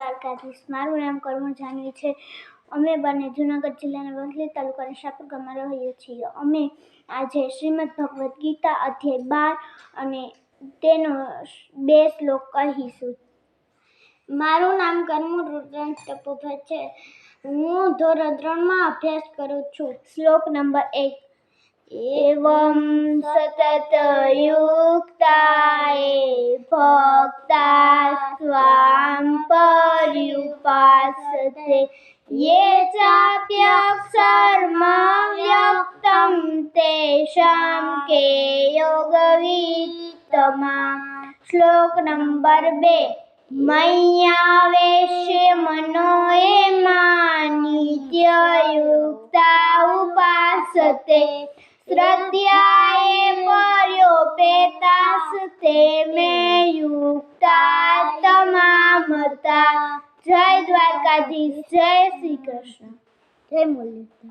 દ્વારકાધીશ. મારું નામ કરમું જાનવી છે. અમે બંને જૂનાગઢ જિલ્લાના વંથલી તાલુકાના શાહપુર ગામમાં રહીએ છીએ. અમે આજે શ્રીમદ ભગવદ્ ગીતા અધ્યાય 12 અને તેનો 2 શ્લોક કહીશું. મારું નામ કરમું રુદ્રાંશ ટપુભા છે. હું ધોરણ 3માં અભ્યાસ કરું છું. શ્લોક નંબર 1. એવં સતત યુક્તાએ ભક્તા સ્વામ पर्युपासते ये चाप्यक्षरमव्यक्तं तेषां के योगवित्तमा. श्लोक नंबर 2. मय्यावेश्य मनो ये नित्ययुक्ता उपासते श्रद्धयाये पर्योपेतास्ते मे युक्तात्मा. जय દ્વારકાધીશ. જય શ્રી કૃષ્ણ. જય મુરલીધર.